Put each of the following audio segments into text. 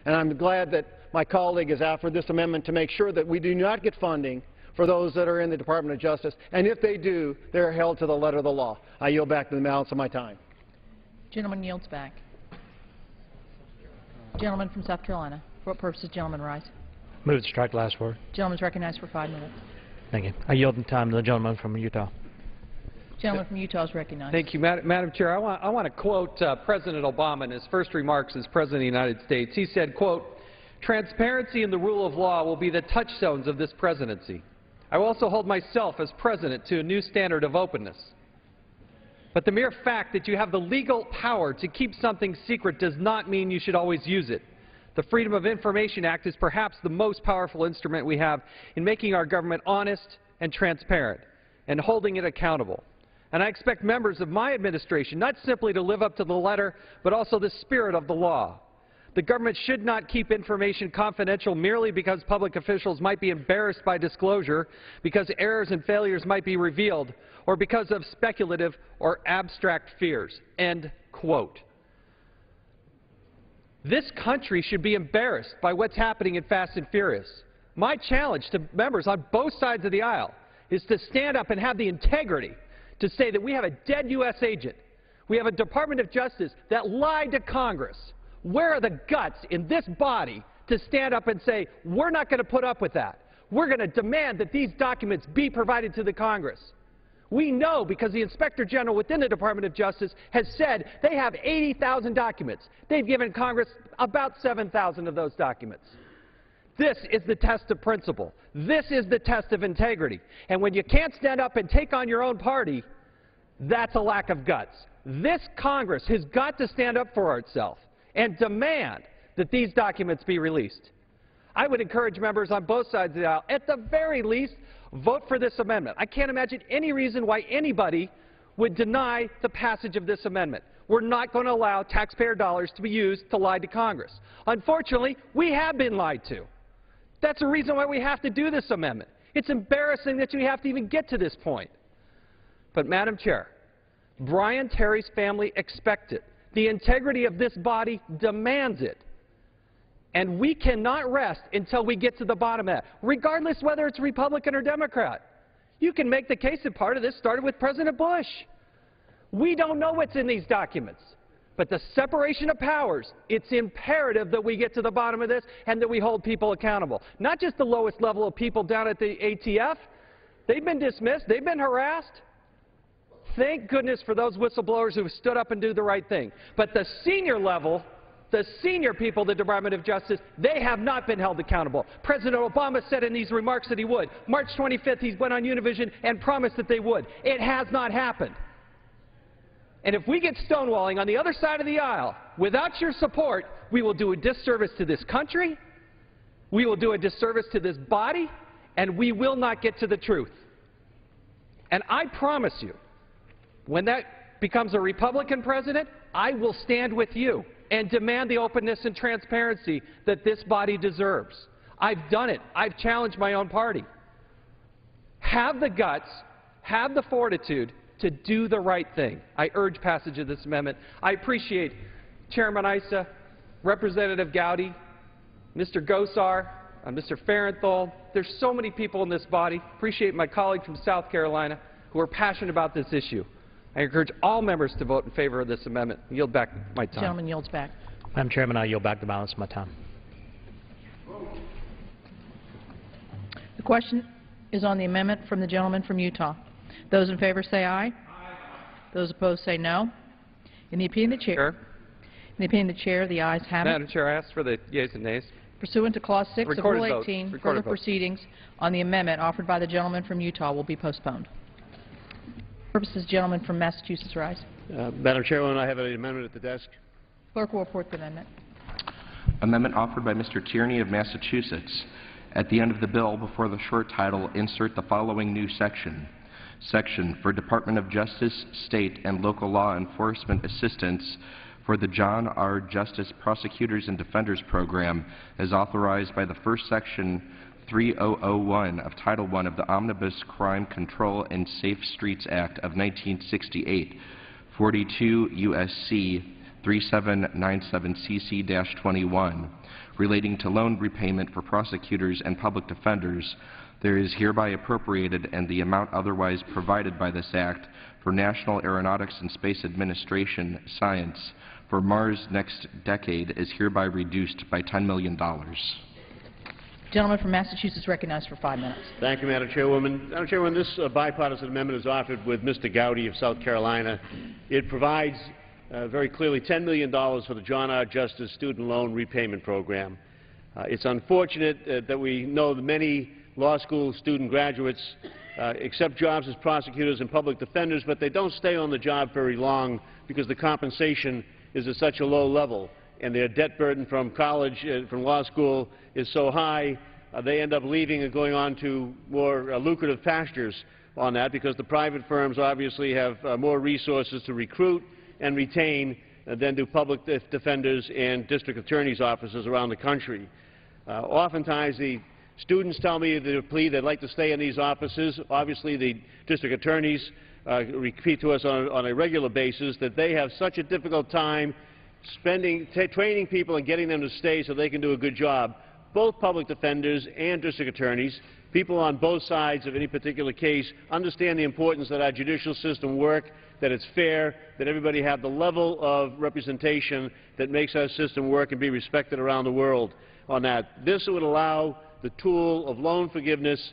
And I'm glad that my colleague has offered this amendment to make sure that we do not get funding for those that are in the Department of Justice, and if they do, they're held to the letter of the law. I yield back to the balance of my time. Gentleman yields back. Gentleman from South Carolina. For what purpose does the gentleman rise? Move to strike last word. Gentleman is recognized for 5 minutes. Thank you. I yield the time to the gentleman from Utah. Gentleman from Utah is recognized. Thank you, Madam Chair. I want to quote President Obama in his first remarks as President of the United States. He said, quote, "Transparency and the rule of law will be the touchstones of this presidency. I will also hold myself as president to a new standard of openness. But the mere fact that you have the legal power to keep something secret does not mean you should always use it. The Freedom of Information Act is perhaps the most powerful instrument we have in making our government honest and transparent and holding it accountable. And I expect members of my administration not simply to live up to the letter, but also the spirit of the law. The government should not keep information confidential merely because public officials might be embarrassed by disclosure, because errors and failures might be revealed, or because of speculative or abstract fears." End quote. This country should be embarrassed by what's happening in Fast and Furious. My challenge to members on both sides of the aisle is to stand up and have the integrity to say that we have a dead U.S. agent. We have a Department of Justice that lied to Congress. Where are the guts in this body to stand up and say, we're not going to put up with that? We're going to demand that these documents be provided to the Congress. We know because the Inspector General within the Department of Justice has said they have 80,000 documents. They've given Congress about 7,000 of those documents. This is the test of principle. This is the test of integrity. And when you can't stand up and take on your own party, that's a lack of guts. This Congress has got to stand up for itself and demand that these documents be released. I would encourage members on both sides of the aisle, at the very least, vote for this amendment. I can't imagine any reason why anybody would deny the passage of this amendment. We're not going to allow taxpayer dollars to be used to lie to Congress. Unfortunately, we have been lied to. That's the reason why we have to do this amendment. It's embarrassing that you have to even get to this point. But, Madam Chair, Brian Terry's family expects it. The integrity of this body demands it. And we cannot rest until we get to the bottom of that, regardless whether it's Republican or Democrat. You can make the case that part of this started with President Bush. We don't know what's in these documents. But the separation of powers, it's imperative that we get to the bottom of this and that we hold people accountable. Not just the lowest level of people down at the ATF. They've been dismissed. They've been harassed. Thank goodness for those whistleblowers who have stood up and do the right thing. But the senior level, the senior people of the Department of Justice, they have not been held accountable. President Obama said in these remarks that he would. March 25th, he went on Univision and promised that they would. It has not happened. And if we get stonewalling on the other side of the aisle without your support, we will do a disservice to this country, we will do a disservice to this body, and we will not get to the truth. And I promise you, when that becomes a Republican president, I will stand with you and demand the openness and transparency that this body deserves. I've done it. I've challenged my own party. Have the guts, have the fortitude to do the right thing. I urge passage of this amendment. I appreciate Chairman Issa, Representative Gowdy, Mr. Gosar, Mr. Farenthold. There's so many people in this body. Appreciate my colleague from South Carolina who are passionate about this issue. I encourage all members to vote in favor of this amendment. I yield back my time. Gentleman yields back. Madam Chairman, I yield back the balance of my time. The question is on the amendment from the gentleman from Utah. Those in favor say aye. Aye. Those opposed say no. In the opinion of the chair, the ayes have it. Madam Chair, I ask for the yeas and nays. Pursuant to Clause 6 of Recorded Rule vote. 18, further proceedings on the amendment offered by the gentleman from Utah will be postponed. Purposes, gentleman from Massachusetts rise. Madam Chairwoman, I have an amendment at the desk. Clerk will report the amendment. Amendment offered by Mr. Tierney of Massachusetts. At the end of the bill, before the short title, insert the following new section. Section for Department of Justice, State, and Local Law Enforcement Assistance for the John R. Justice Prosecutors and Defenders Program as authorized by the first section 3001 of Title I of the Omnibus Crime Control and Safe Streets Act of 1968, 42 U.S.C. 3797CC-21 relating to loan repayment for prosecutors and public defenders, there is hereby appropriated and the amount otherwise provided by this Act for National Aeronautics and Space Administration Science for Mars next decade is hereby reduced by $10 million. Gentleman from Massachusetts recognized for 5 minutes. Thank you, Madam Chairwoman. Madam Chairwoman, this bipartisan amendment is offered with Mr. Gowdy of South Carolina. It provides very clearly $10 million for the John R. Justice Student Loan Repayment Program. It's unfortunate that we know that many law school student graduates accept jobs as prosecutors and public defenders, but they don't stay on the job very long because the compensation is at such a low level, and their debt burden from college, from law school, is so high, they end up leaving and going on to more lucrative pastures on that because the private firms obviously have more resources to recruit and retain than do public defenders and district attorneys' offices around the country. Oftentimes the students tell me their plea they'd like to stay in these offices. Obviously the district attorneys repeat to us on a regular basis that they have such a difficult time training people and getting them to stay so they can do a good job. Both public defenders and district attorneys, people on both sides of any particular case, understand the importance that our judicial system work, that it's fair, that everybody have the level of representation that makes our system work and be respected around the world on that. This would allow the tool of loan forgiveness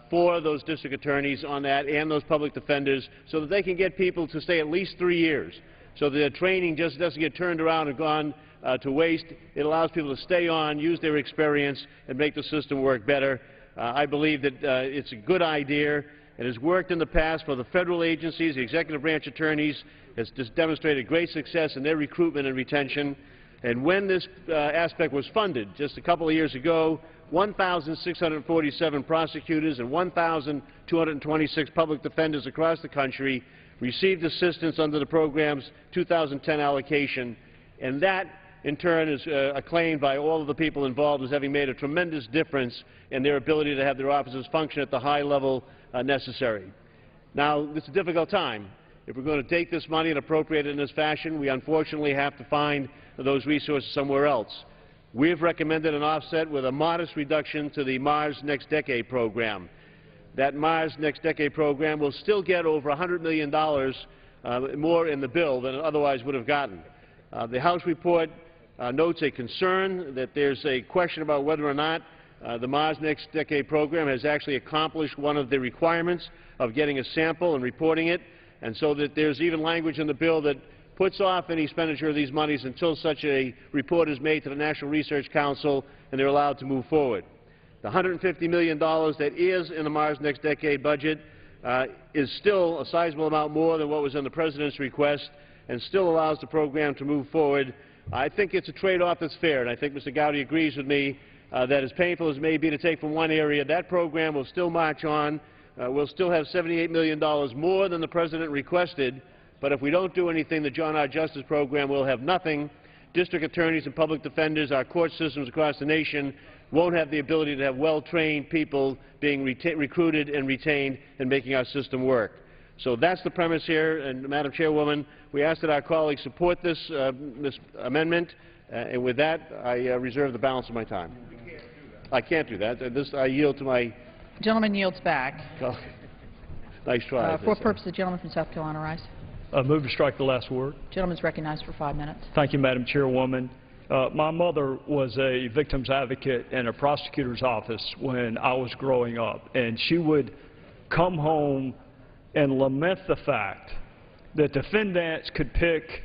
for those district attorneys on that and those public defenders so that they can get people to stay at least 3 years, so that their training just doesn't get turned around and gone to waste. It allows people to stay on, use their experience, and make the system work better. I believe that it's a good idea. It has worked in the past for the federal agencies. The executive branch attorneys has just demonstrated great success in their recruitment and retention. And when this aspect was funded just a couple of years ago, 1,647 prosecutors and 1,226 public defenders across the country received assistance under the program's 2010 allocation, and that in turn is acclaimed by all of the people involved as having made a tremendous difference in their ability to have their offices function at the high level necessary. Now, it's a difficult time. If we're going to take this money and appropriate it in this fashion, we unfortunately have to find those resources somewhere else. We have recommended an offset with a modest reduction to the Mars Next Decade program. That Mars Next Decade program will still get over $100 million more in the bill than it otherwise would have gotten. The House report notes a concern that there's a question about whether or not the Mars Next Decade program has actually accomplished one of the requirements of getting a sample and reporting it, and so that there's even language in the bill that puts off any expenditure of these monies until such a report is made to the National Research Council and they're allowed to move forward. The $150 million that is in the Mars Next Decade budget is still a sizable amount more than what was in the President's request and still allows the program to move forward. I think it's a trade-off that's fair, and I think Mr. Gowdy agrees with me that as painful as it may be to take from one area, that program will still march on. We'll still have $78 million more than the President requested, but if we don't do anything, the John R. Justice program will have nothing. District attorneys and public defenders, our court systems across the nation, won't have the ability to have well-trained people being recruited and retained and making our system work. So that's the premise here, and Madam Chairwoman, we ask that our colleagues support this amendment, and with that, I reserve the balance of my time. I can't do that. I yield to my... The gentleman yields back. Nice try. For purpose, the gentleman from South Carolina rise. Move to strike the last word. Gentleman is recognized for 5 minutes. Thank you, Madam Chairwoman. My mother was a victim's advocate in a prosecutor's office when I was growing up, and she would come home and lament the fact that defendants could pick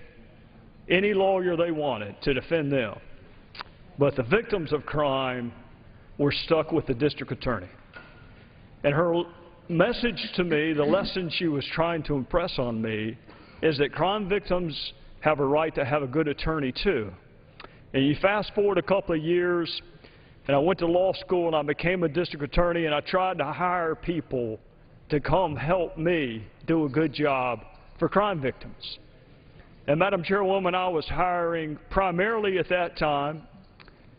any lawyer they wanted to defend them, but the victims of crime were stuck with the district attorney. And her message to me, the lesson she was trying to impress on me, is that crime victims have a right to have a good attorney too. And you fast forward a couple of years, and I went to law school and I became a district attorney, and I tried to hire people to come help me do a good job for crime victims. And Madam Chairwoman, I was hiring primarily at that time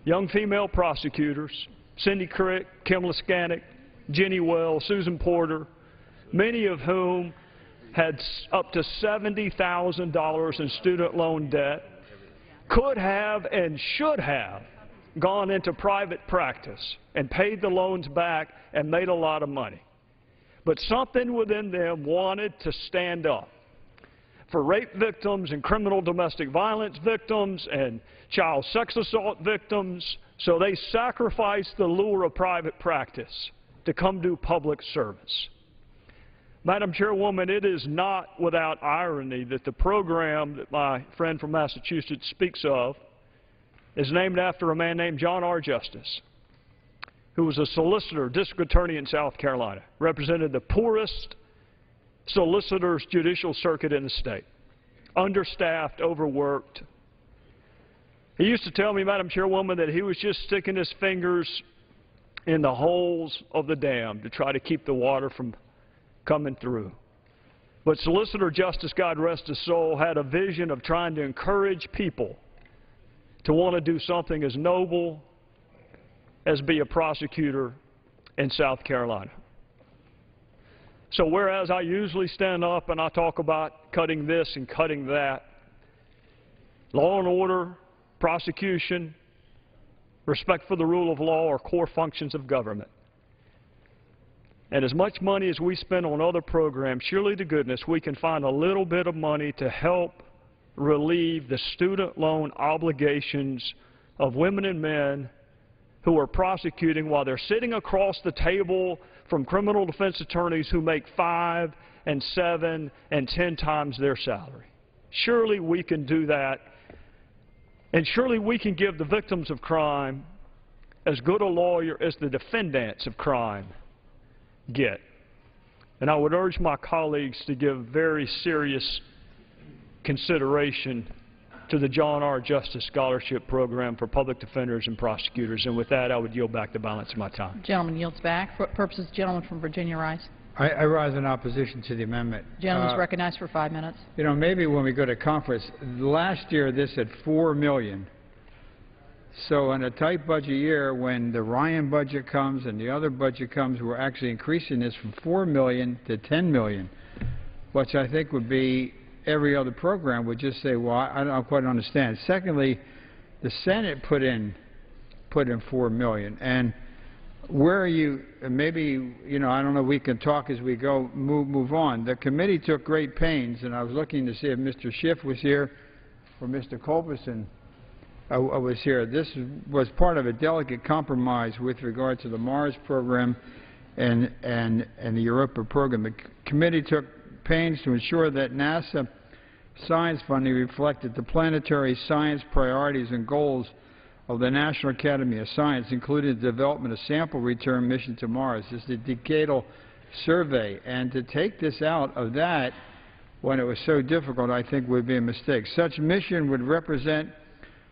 young female prosecutors, Cindy Crick, Kim Liskanek, Jenny Wells, Susan Porter, many of whom had up to $70,000 in student loan debt, could have and should have gone into private practice and paid the loans back and made a lot of money. But something within them wanted to stand up for rape victims and criminal domestic violence victims and child sex assault victims, so they sacrificed the lure of private practice to come do public service. Madam Chairwoman, it is not without irony that the program that my friend from Massachusetts speaks of is named after a man named John R. Justice, who was a solicitor, district attorney in South Carolina, represented the poorest solicitor's judicial circuit in the state, understaffed, overworked. He used to tell me, Madam Chairwoman, that he was just sticking his fingers in the holes of the dam to try to keep the water from coming through. But Solicitor Justice, God rest his soul, had a vision of trying to encourage people to want to do something as noble as be a prosecutor in South Carolina. So whereas I usually stand up and I talk about cutting this and cutting that, law and order, prosecution, respect for the rule of law are core functions of government. And as much money as we spend on other programs, surely to goodness we can find a little bit of money to help relieve the student loan obligations of women and men who are prosecuting while they're sitting across the table from criminal defense attorneys who make 5 and 7 and 10 times their salary. Surely we can do that, and surely we can give the victims of crime as good a lawyer as the defendants of crime get. And I would urge my colleagues to give very serious consideration to the John R. Justice Scholarship Program for public defenders and prosecutors. And with that, I would yield back the balance of my time. Gentleman yields back. For purposes, gentleman from Virginia rise. I rise in opposition to the amendment. Gentleman is recognized for 5 minutes. You know, maybe when we go to conference, last year this had $4 million. So in a tight budget year, when the Ryan budget comes and the other budget comes, we're actually increasing this from $4 million to $10 million, which I think would be every other program would just say, well, I don't quite understand. Secondly, the Senate put in $4 million, and where are you? Maybe, you know, I don't know. We can talk as we go, move on. The committee took great pains, and I was looking to see if Mr. Schiff was here or Mr. Culberson was here. This was part of a delicate compromise with regard to the Mars program and the Europa program. The committee took pains to ensure that NASA science funding reflected the planetary science priorities and goals of the National Academy of Science, including the development of sample return mission to Mars. This is the decadal survey, and to take this out of that when it was so difficult, I think would be a mistake. Such mission would represent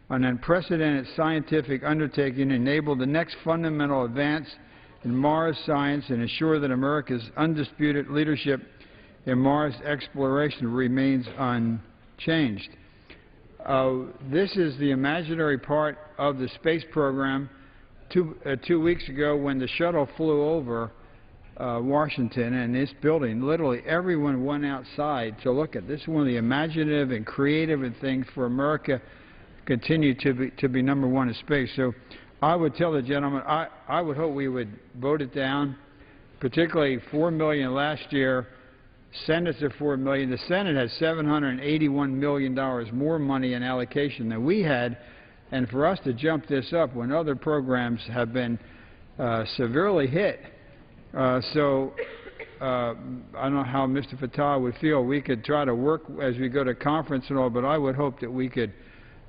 an unprecedented scientific undertaking, enable the next fundamental advance in Mars science, and ensure that America's undisputed leadership in Mars exploration remains unchanged. This is the imaginary part of the space program. 2 weeks ago, when the shuttle flew over Washington and this building, literally everyone went outside to look at this. Is one of the imaginative and creative things for America continue to be number one in space. So I would tell the gentleman, I would hope we would vote it down, particularly $4 million last year. Senate's at $4 million. The Senate has $781 million more money in allocation than we had, and for us to jump this up when other programs have been severely hit. I don't know how Mr. Fattah would feel. We could try to work as we go to conference and all, but I would hope that we could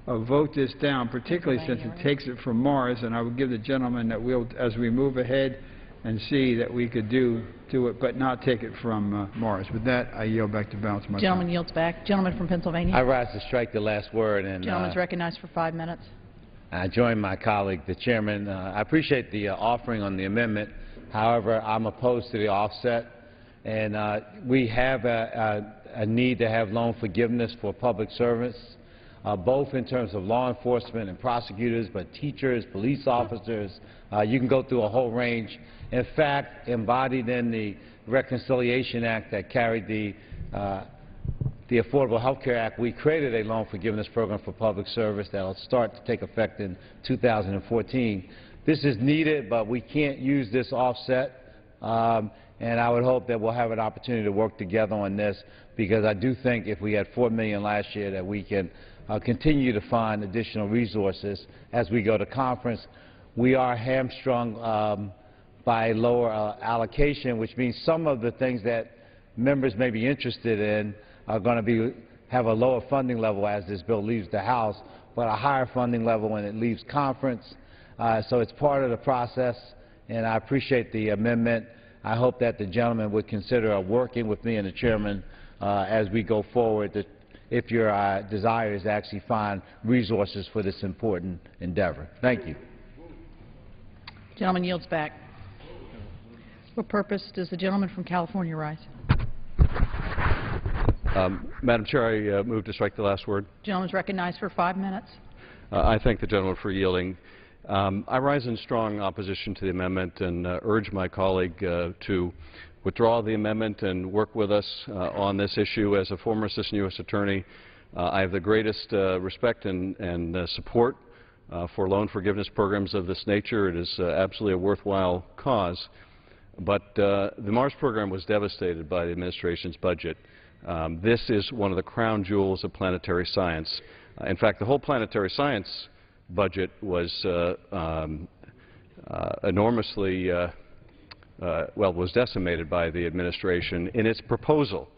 vote this down, particularly since it takes it from Mars, and I would give the gentleman that we'll, as we move ahead and see that we could do it, but not take it from Mars. With that, I yield back to balance my time. Gentleman yields back. Gentleman from Pennsylvania. I rise to strike the last word. And gentleman's recognized for 5 minutes. I join my colleague, the chairman. I appreciate the offering on the amendment. However, I'm opposed to the offset, and we have a need to have loan forgiveness for public servants, both in terms of law enforcement and prosecutors, but teachers, police officers. You can go through a whole range. In fact, embodied in the Reconciliation Act that carried the the Affordable Health Care Act, we created a loan forgiveness program for public service that will start to take effect in 2014. This is needed, but we can't use this offset, and I would hope that we'll have an opportunity to work together on this, because I do think if we had $4 million last year that we can continue to find additional resources as we go to conference. We are hamstrung by lower allocation, which means some of the things that members may be interested in are going to have a lower funding level as this bill leaves the House, but a higher funding level when it leaves conference. So it's part of the process, and I appreciate the amendment. I hope that the gentleman would consider working with me and the chairman as we go forward, if your desire is to actually find resources for this important endeavor. Thank you. The gentleman yields back. What purpose does the gentleman from California rise? Madam Chair, I move to strike the last word. The gentleman is recognized for 5 minutes. I thank the gentleman for yielding. I rise in strong opposition to the amendment and urge my colleague to withdraw the amendment and work with us on this issue. As a former assistant U.S. attorney, I have the greatest respect and support for loan forgiveness programs of this nature. It is absolutely a worthwhile cause. But the Mars program was devastated by the administration's budget. This is one of the crown jewels of planetary science. In fact, the whole planetary science budget was enormously was decimated by the administration in its proposal.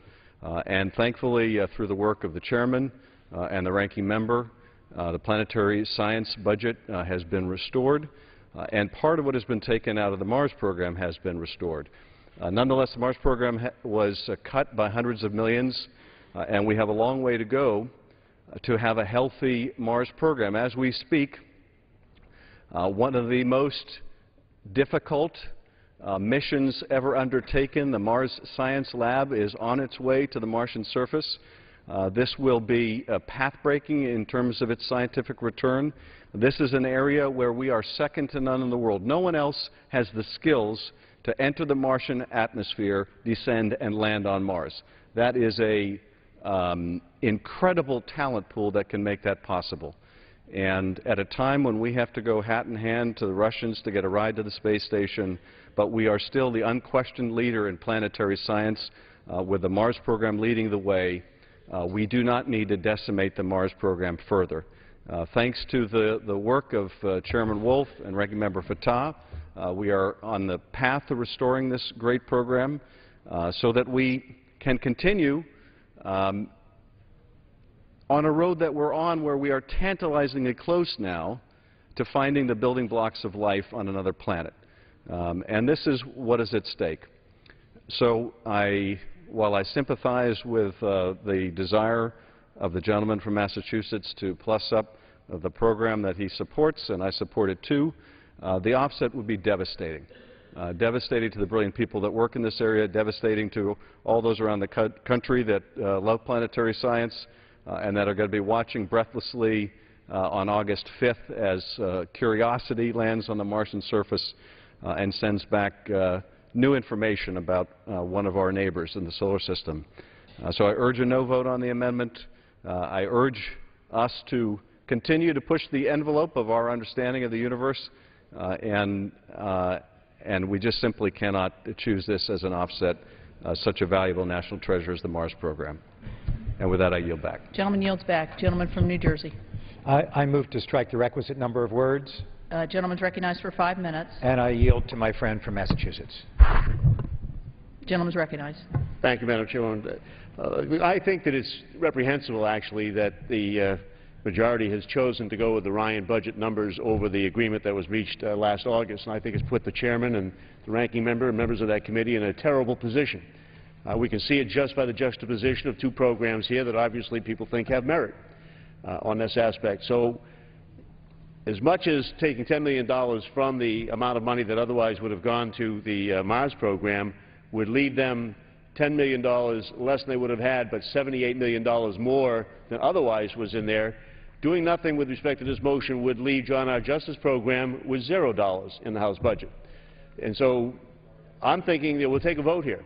And thankfully, through the work of the chairman and the ranking member, the planetary science budget has been restored, and part of what has been taken out of the Mars program has been restored. Nonetheless, the Mars program was cut by hundreds of millions, and we have a long way to go to have a healthy Mars program. As we speak, one of the most difficult missions ever undertaken, the Mars Science Lab, is on its way to the Martian surface. This will be path-breaking in terms of its scientific return. This is an area where we are second to none in the world. No one else has the skills to enter the Martian atmosphere, descend, and land on Mars. That is a incredible talent pool that can make that possible. And at a time when we have to go hat in hand to the Russians to get a ride to the space station, but we are still the unquestioned leader in planetary science, with the Mars program leading the way, we do not need to decimate the Mars program further. Thanks to the work of Chairman Wolf and Ranking Member Fattah, we are on the path to restoring this great program so that we can continue on a road that we're on, where we are tantalizingly close now to finding the building blocks of life on another planet. And this is what is at stake. So while I sympathize with the desire of the gentleman from Massachusetts to plus up the program that he supports, and I support it too, the offset would be devastating. Devastating to the brilliant people that work in this area, devastating to all those around the country that love planetary science and that are going to be watching breathlessly on August 5th as Curiosity lands on the Martian surface and sends back new information about one of our neighbors in the solar system. So I urge a no vote on the amendment. I urge us to continue to push the envelope of our understanding of the universe, and we just simply cannot choose this as an offset, such a valuable national treasure as the Mars program. And with that, I yield back. Gentleman yields back. Gentleman from New Jersey. I move to strike the requisite number of words. Gentleman's recognized for 5 minutes. And I yield to my friend from Massachusetts. Gentleman's recognized. Thank you, Madam Chairwoman. I think that it's reprehensible, actually, that the majority has chosen to go with the Ryan budget numbers over the agreement that was reached last August, and I think it's put the chairman and the ranking member and members of that committee in a terrible position. We can see it just by the juxtaposition of two programs here that obviously people think have merit on this aspect. So as much as taking $10 million from the amount of money that otherwise would have gone to the Mars program would leave them $10 million less than they would have had, but $78 million more than otherwise was in there, doing nothing with respect to this motion would leave John R. Justice program with $0 in the House budget. And so I'm thinking that we'll take a vote here.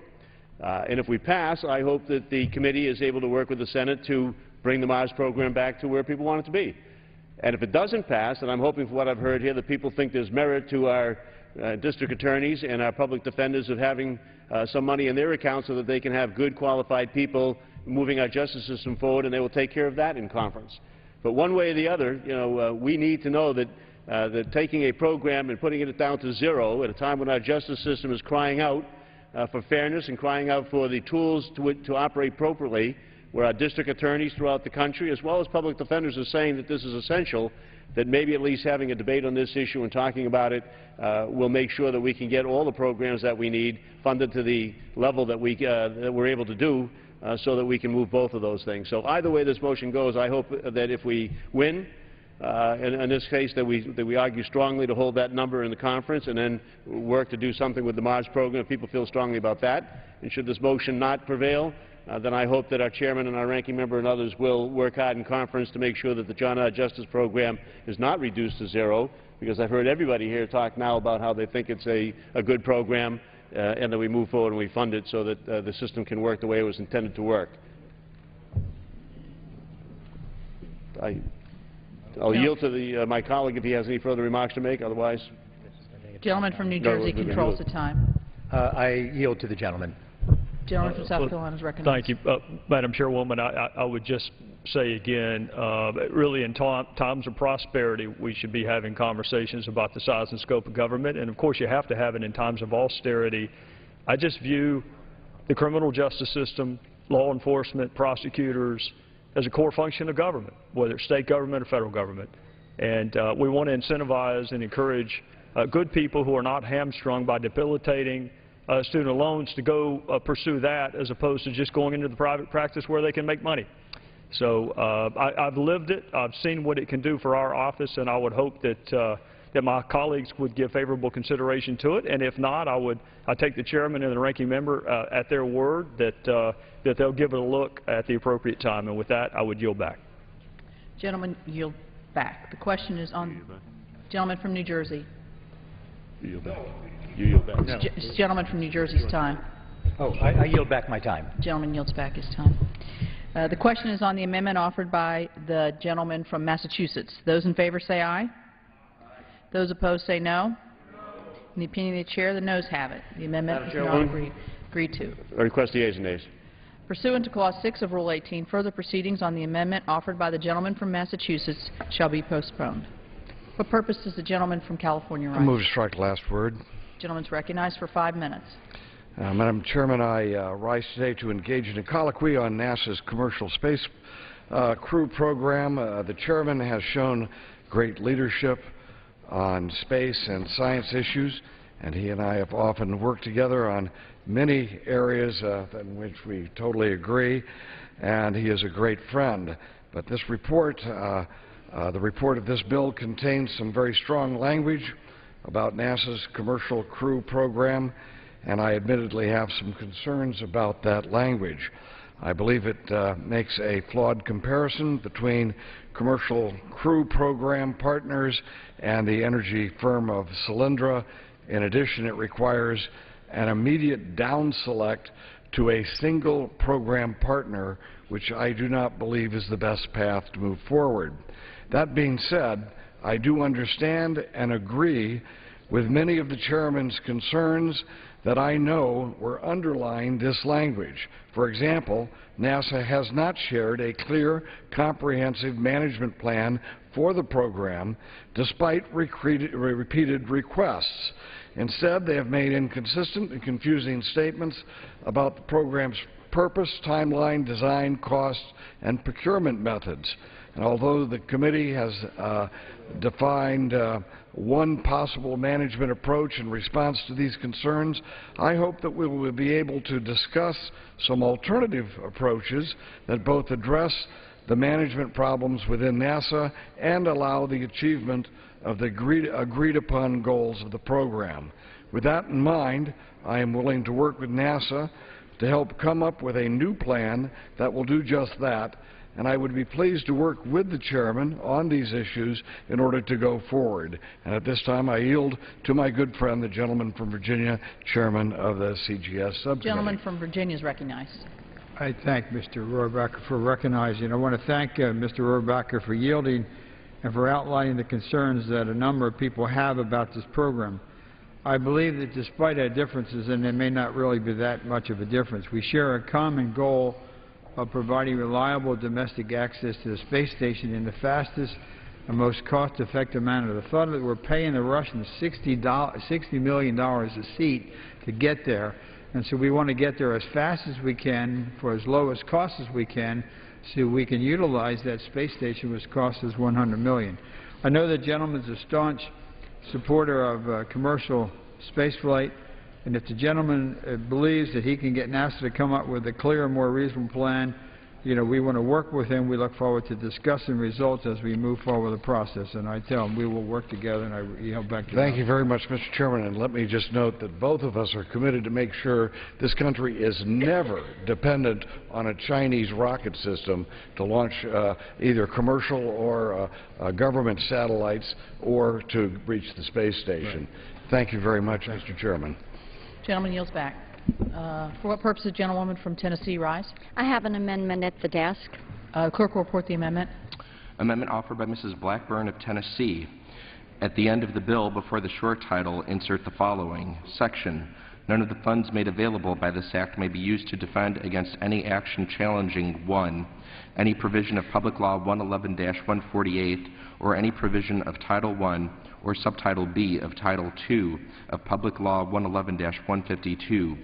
And if we pass, I hope that the committee is able to work with the Senate to bring the Mars program back to where people want it to be. And if it doesn't pass, and I'm hoping from what I've heard here that people think there's merit to our district attorneys and our public defenders of having some money in their account so that they can have good, qualified people moving our justice system forward, and they will take care of that in conference. But one way or the other, you know, we need to know that, that taking a program and putting it down to zero at a time when our justice system is crying out for fairness and crying out for the tools to operate appropriately, where our district attorneys throughout the country, as well as public defenders, are saying that this is essential, that maybe at least having a debate on this issue and talking about it will make sure that we can get all the programs that we need funded to the level that we're able to do, so that we can move both of those things. So either way this motion goes, I hope that if we win, in this case, that we argue strongly to hold that number in the conference and then work to do something with the Mars program if people feel strongly about that. And should this motion not prevail, then I hope that our chairman and our ranking member and others will work hard in conference to make sure that the John R. Justice program is not reduced to zero, because I've heard everybody here talk now about how they think it's a good program, and that we move forward and we fund it so that the system can work the way it was intended to work. I'll yield to my colleague if he has any further remarks to make. Otherwise, gentleman from New Jersey controls the time. I yield to the gentleman. Gentleman from South Carolina is recognized. Thank you, Madam Chairwoman. I would just say again, really in times of prosperity, we should be having conversations about the size and scope of government, and of course you have to have it in times of austerity. I just view the criminal justice system, law enforcement, prosecutors, as a core function of government, whether it's state government or federal government. And we want to incentivize and encourage good people who are not hamstrung by debilitating student loans to go pursue that, as opposed to just going into the private practice where they can make money. So I've lived it. I've seen what it can do for our office, and I would hope that that my colleagues would give favorable consideration to it. And if not, I take the chairman and the ranking member at their word that that they'll give it a look at the appropriate time. And with that, I would yield back. Gentleman, yield back. The question is on gentleman from New Jersey. You yield back. You yield back. No. Gentleman from New Jersey's time. Oh, I yield back my time. Gentleman yields back his time. The question is on the amendment offered by the gentleman from Massachusetts. Those in favor say aye. Those opposed say no. In the opinion of the chair, the noes have it. The amendment is not agreed to. I request the ayes and nays. Pursuant to Clause 6 of Rule 18, further proceedings on the amendment offered by the gentleman from Massachusetts shall be postponed. What purpose does the gentleman from California rise? I move to strike the last word. The gentleman is recognized for 5 minutes. Madam Chairman, I rise today to engage in a colloquy on NASA's commercial space crew program. The chairman has shown great leadership on space and science issues, and he and I have often worked together on many areas in which we totally agree, and he is a great friend. But this report, the report of this bill, contains some very strong language about NASA's commercial crew program, and I admittedly have some concerns about that language. I believe it makes a flawed comparison between commercial crew program partners and the energy firm of Solyndra. In addition, it requires an immediate down select to a single program partner, which I do not believe is the best path to move forward. That being said, I do understand and agree with many of the chairman's concerns that I know were underlying this language. For example, NASA has not shared a clear, comprehensive management plan for the program, despite repeated requests. Instead, they have made inconsistent and confusing statements about the program's purpose, timeline, design, costs, and procurement methods. And although the committee has defined one possible management approach in response to these concerns, I hope that we will be able to discuss some alternative approaches that both address the management problems within NASA and allow the achievement of the agreed upon goals of the program. With that in mind, I am willing to work with NASA to help come up with a new plan that will do just that and I would be pleased to work with the chairman on these issues in order to go forward. And at this time, I yield to my good friend, the gentleman from Virginia, chairman of the CGS subcommittee. The gentleman from Virginia is recognized. I thank Mr. Rohrabacher for recognizing. I want to thank Mr. Rohrabacher for yielding and for outlining the concerns that a number of people have about this program. I believe that despite our differences, and there may not really be that much of a difference, we share a common goal of providing reliable domestic access to the space station in the fastest and most cost-effective manner. The thought that we're paying the Russians $60 million a seat to get there, and so we want to get there as fast as we can for as low as cost as we can so we can utilize that space station which costs us $100 million. I know the gentleman is a staunch supporter of commercial spaceflight, and if the gentleman believes that he can get NASA to come up with a clearer, more reasonable plan, we want to work with him. We look forward to discussing results as we move forward with the process. And I tell him we will work together, and I yield back to you. Thank you very much, Mr. Chairman. And let me just note that both of us are committed to make sure this country is never dependent on a Chinese rocket system to launch either commercial or government satellites or to reach the space station. Right. Thank you very much, Mr. Chairman. Gentleman yields back. For what purpose, gentlewoman from Tennessee rise? I have an amendment at the desk. Clerk will report the amendment. Amendment offered by Mrs. Blackburn of Tennessee. At the end of the bill, before the short title, insert the following section. None of the funds made available by this Act may be used to defend against any action challenging 1. Any provision of Public Law 111-148 or any provision of Title I or Subtitle B of Title II of Public Law 111-152,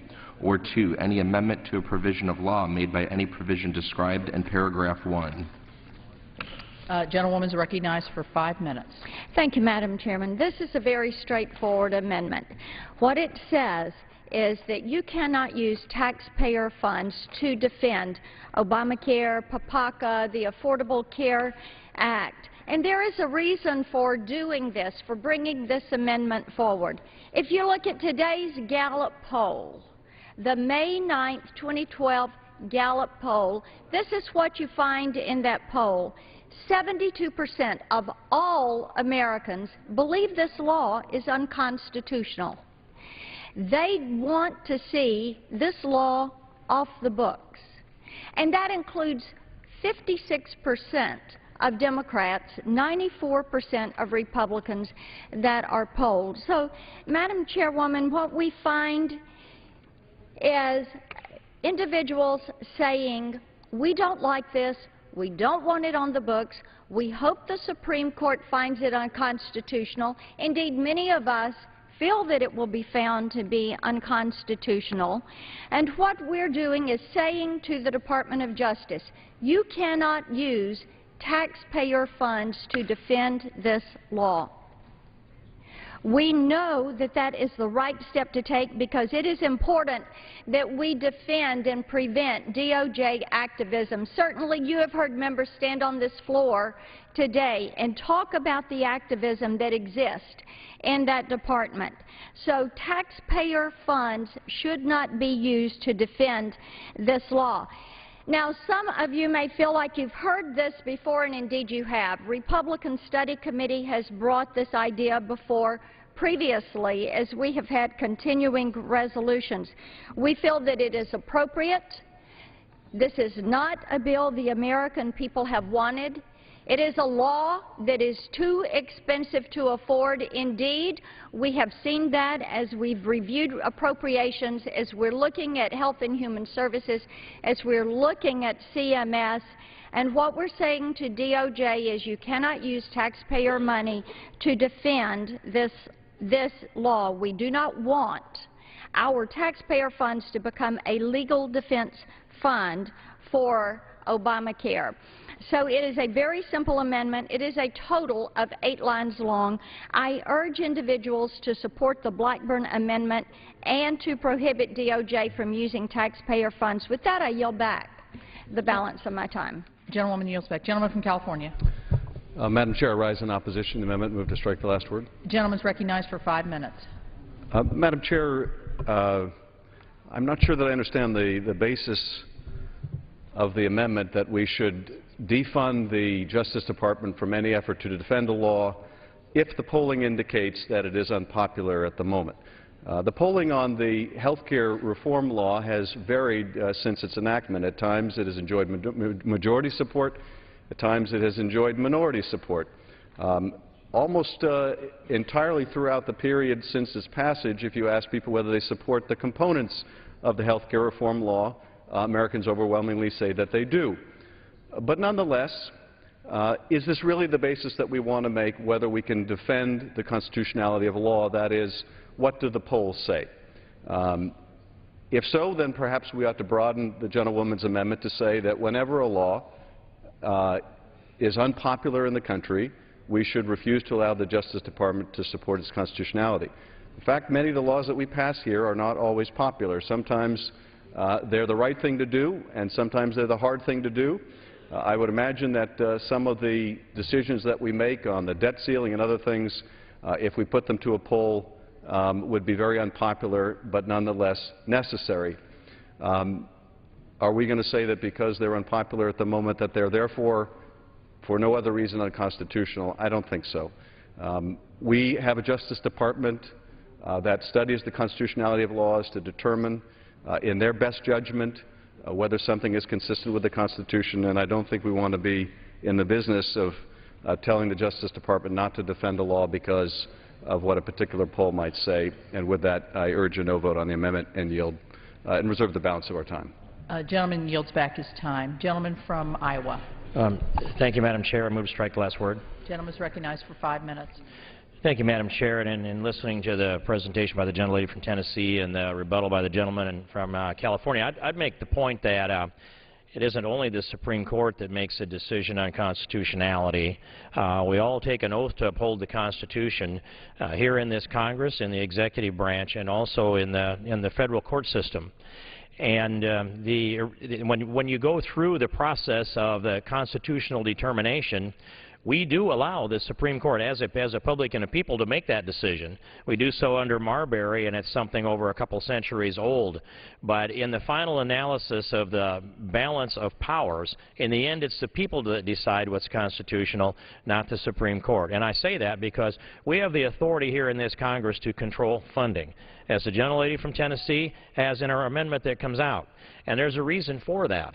or 2, any amendment to a provision of law made by any provision described in paragraph 1. Gentlewoman is recognized for 5 minutes. Thank you, Madam Chairman. This is a very straightforward amendment. What it says is that you cannot use taxpayer funds to defend Obamacare, PAPACA, the Affordable Care Act. And there is a reason for doing this, for bringing this amendment forward. If you look at today's Gallup poll, the May 9th, 2012 Gallup poll, this is what you find in that poll. 72% of all Americans believe this law is unconstitutional. They want to see this law off the books. And that includes 56% of Democrats, 94% of Republicans that are polled. So, Madam Chairwoman, what we find is individuals saying, we don't like this, we don't want it on the books, we hope the Supreme Court finds it unconstitutional. Indeed, many of us feel that it will be found to be unconstitutional. And what we're doing is saying to the Department of Justice, you cannot use taxpayer funds to defend this law. We know that that is the right step to take because it is important that we defend and prevent DOJ activism. Certainly you have heard members stand on this floor today and talk about the activism that exists in that department. So taxpayer funds should not be used to defend this law. Now, some of you may feel like you've heard this before, and indeed you have. Republican Study Committee has brought this idea before previously as we have had continuing resolutions. We feel that it is appropriate. This is not a bill the American people have wanted. It is a law that is too expensive to afford. Indeed, we have seen that as we've reviewed appropriations, as we're looking at Health and Human Services, as we're looking at CMS. And what we're saying to DOJ is you cannot use taxpayer money to defend this law. We do not want our taxpayer funds to become a legal defense fund for Obamacare. So it is a very simple amendment. It is a total of 8 lines long. I urge individuals to support the Blackburn amendment and to prohibit DOJ from using taxpayer funds. With that, I yield back the balance of my time. Gentlewoman yields back. Gentleman from California. Madam Chair, I rise in opposition to the amendment. Move to strike the last word. The gentleman is recognized for 5 minutes. Madam Chair, I'm not sure that I understand the basis of the amendment that we should defund the Justice Department from any effort to defend the law if the polling indicates that it is unpopular at the moment. The polling on the health care reform law has varied since its enactment. At times it has enjoyed majority support. At times it has enjoyed minority support. Almost entirely throughout the period since its passage, if you ask people whether they support the components of the health care reform law, Americans overwhelmingly say that they do. But nonetheless, is this really the basis that we want to make, whether we can defend the constitutionality of a law? That is, what do the polls say? If so, then perhaps we ought to broaden the gentlewoman's amendment to say that whenever a law is unpopular in the country, we should refuse to allow the Justice Department to support its constitutionality. In fact, many of the laws that we pass here are not always popular. Sometimes they're the right thing to do, and sometimes they're the hard thing to do. I would imagine that some of the decisions that we make on the debt ceiling and other things, if we put them to a poll, would be very unpopular, but nonetheless necessary. Are we going to say that because they're unpopular at the moment that they're therefore, for no other reason, unconstitutional? I don't think so. We have a Justice Department that studies the constitutionality of laws to determine, in their best judgment, whether something is consistent with the Constitution, and I don't think we want to be in the business of telling the Justice Department not to defend a law because of what a particular poll might say. And with that, I urge a no vote on the amendment and yield and reserve the balance of our time. Gentleman yields back his time. Gentleman from Iowa. Thank you, Madam Chair. I move to strike the last word. Gentleman is recognized for 5 minutes. Thank you, Madam Chair. And in listening to the presentation by the gentlelady from Tennessee and the rebuttal by the gentleman from California, I'd make the point that it isn't only the Supreme Court that makes a decision on constitutionality. We all take an oath to uphold the Constitution here in this Congress, in the executive branch, and also in the federal court system. And when you go through the process of the constitutional determination, we do allow the Supreme Court, as a public and a people, to make that decision. We do so under Marbury, and it's something over a couple centuries old. But in the final analysis of the balance of powers, in the end, it's the people that decide what's constitutional, not the Supreme Court. And I say that because we have the authority here in this Congress to control funding, as the gentlelady from Tennessee has in our amendment that comes out. And there's a reason for that.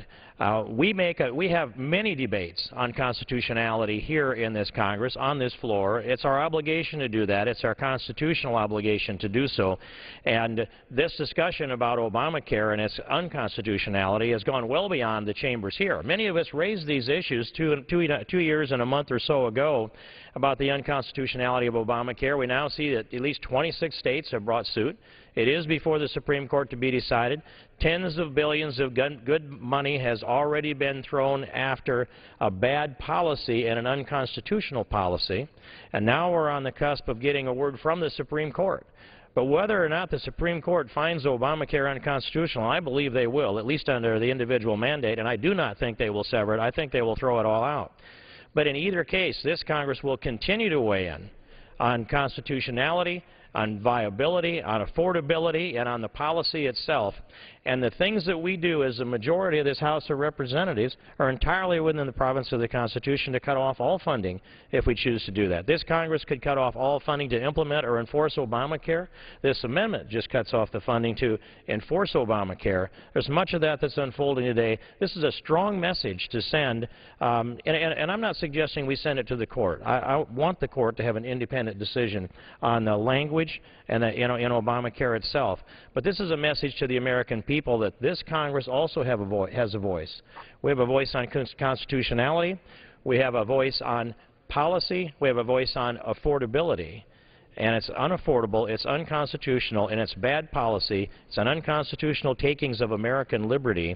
We have many debates on constitutionality here in this Congress, on this floor. It's our obligation to do that. It's our constitutional obligation to do so. And this discussion about Obamacare and its unconstitutionality has gone well beyond the chambers here. Many of us raised these issues two years and a month or so ago about the unconstitutionality of Obamacare. We now see that at least 26 states have brought suit. It is before the Supreme Court to be decided. Tens of billions of good money has already been thrown after a bad policy and an unconstitutional policy. And now we're on the cusp of getting a word from the Supreme Court. But whether or not the Supreme Court finds Obamacare unconstitutional, I believe they will, at least under the individual mandate, and I do not think they will sever it. I think they will throw it all out. But in either case, this Congress will continue to weigh in on constitutionality, on viability, on affordability, and on the policy itself. And the things that we do as a majority of this House of Representatives are entirely within the province of the Constitution to cut off all funding if we choose to do that. This Congress could cut off all funding to implement or enforce Obamacare. This amendment just cuts off the funding to enforce Obamacare. There's much of that that's unfolding today. This is a strong message to send, and I'm not suggesting we send it to the court. I want the court to have an independent decision on the language and in Obamacare itself. But this is a message to the American people that this Congress also has a voice. We have a voice on constitutionality. We have a voice on policy. We have a voice on affordability. And it's unaffordable, it's unconstitutional, and it's bad policy. It's an unconstitutional takings of American liberty.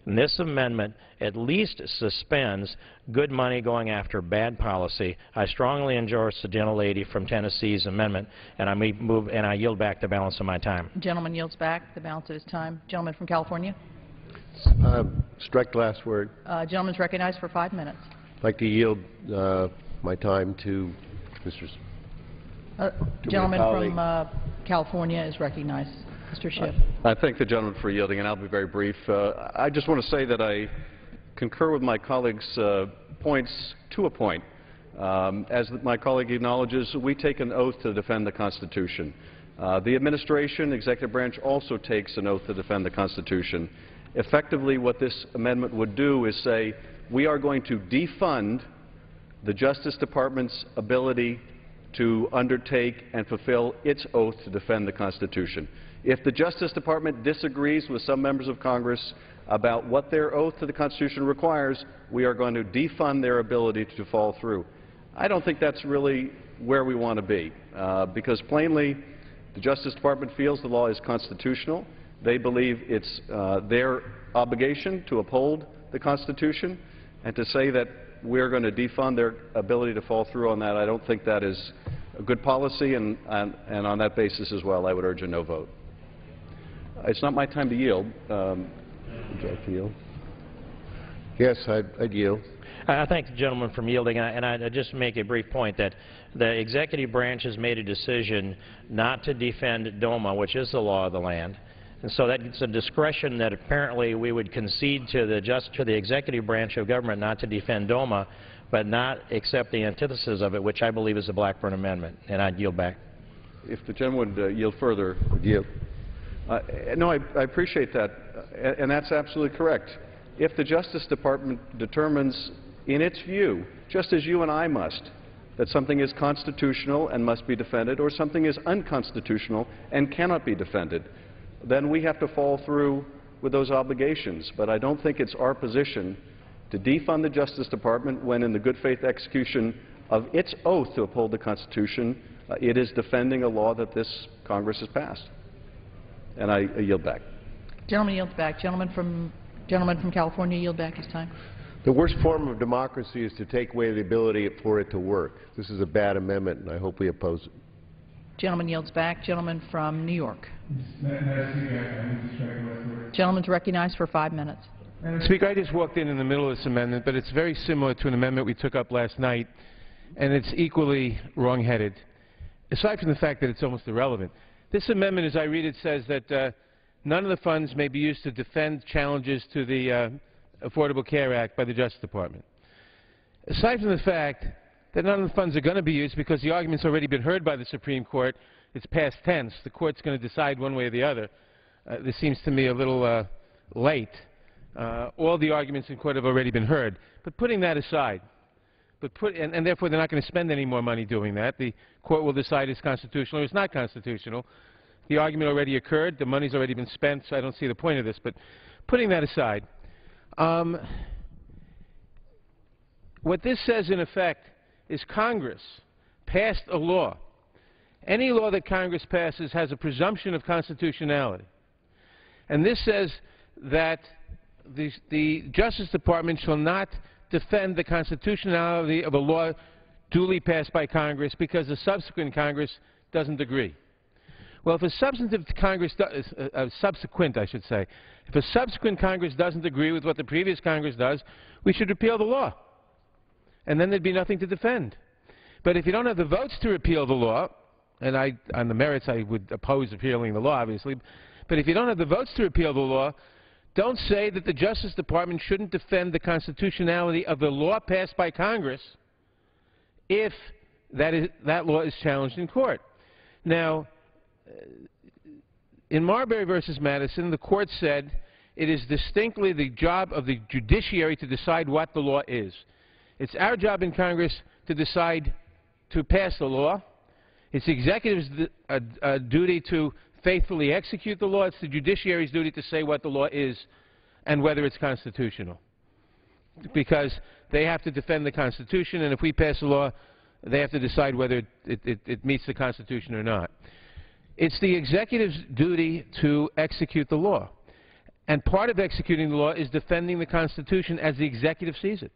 And this amendment at least suspends good money going after bad policy. I strongly endorse the gentlelady from Tennessee's amendment, and I yield back the balance of my time. Gentleman yields back the balance of his time. Gentleman from California. Strike the last word. Gentleman's recognized for 5 minutes. I'd like to yield my time to Mr. Gentleman from California is recognized. Mr. Schiff. I thank the gentleman for yielding, and I'll be very brief. I just want to say that I concur with my colleague's points to a point. As my colleague acknowledges, we take an oath to defend the Constitution. The administration, executive branch, also takes an oath to defend the Constitution. Effectively, what this amendment would do is say we are going to defund the Justice Department's ability to undertake and fulfill its oath to defend the Constitution. If the Justice Department disagrees with some members of Congress about what their oath to the Constitution requires, we are going to defund their ability to follow through. I don't think that's really where we want to be, because plainly the Justice Department feels the law is constitutional. They believe it's their obligation to uphold the Constitution, and to say that we're going to defund their ability to follow through on that, I don't think that is a good policy, and on that basis as well, I would urge a no vote. It's not my time to yield. Would you like to yield? Yes, I'd yield. I thank the gentleman for yielding, and I just make a brief point that the executive branch has made a decision not to defend DOMA, which is the law of the land. And so that's a discretion that apparently we would concede to the executive branch of government not to defend DOMA, but not accept the antithesis of it, which I believe is the Blackburn Amendment. And I'd yield back. If the gentleman would yield further. Yield. No, I appreciate that, and that's absolutely correct. If the Justice Department determines, in its view, just as you and I must, that something is constitutional and must be defended, or something is unconstitutional and cannot be defended, then we have to follow through with those obligations. But I don't think it's our position to defund the Justice Department when, in the good faith execution of its oath to uphold the Constitution, it is defending a law that this Congress has passed. And I yield back. Gentleman yields back. Gentleman from California, yield back his time. The worst form of democracy is to take away the ability for it to work. This is a bad amendment, and I hope we oppose it. Gentleman yields back. Gentleman from New York. Gentleman's recognized for 5 minutes. Speaker, I just walked in the middle of this amendment, but it's very similar to an amendment we took up last night, and it's equally wrong-headed, aside from the fact that it's almost irrelevant. This amendment, as I read it, says that none of the funds may be used to defend challenges to the Affordable Care Act by the Justice Department. Aside from the fact that none of the funds are going to be used because the argument's already been heard by the Supreme Court, it's past tense. The Court's going to decide one way or the other. This seems to me a little late. All the arguments in court have already been heard. But putting that aside, and therefore they're not going to spend any more money doing that. The Court will decide it's constitutional or it's not constitutional. The argument already occurred. The money's already been spent, so I don't see the point of this. But putting that aside, what this says, in effect, is Congress passed a law. Any law that Congress passes has a presumption of constitutionality. And this says that the Justice Department shall not defend the constitutionality of a law duly passed by Congress because the subsequent Congress doesn't agree. Well, if a substantive Congress, subsequent, I should say, if a subsequent Congress doesn't agree with what the previous Congress does, we should repeal the law. And then there'd be nothing to defend. But if you don't have the votes to repeal the law, and on the merits I would oppose repealing the law, obviously, but if you don't have the votes to repeal the law, don't say that the Justice Department shouldn't defend the constitutionality of the law passed by Congress if that law is challenged in court. Now, in Marbury versus Madison, the Court said it is distinctly the job of the judiciary to decide what the law is. It's our job in Congress to decide to pass the law. It's the executive's duty to faithfully execute the law. It's the judiciary's duty to say what the law is and whether it's constitutional. Because they have to defend the Constitution, and if we pass a law, they have to decide whether it meets the Constitution or not. It's the executive's duty to execute the law. And part of executing the law is defending the Constitution as the executive sees it.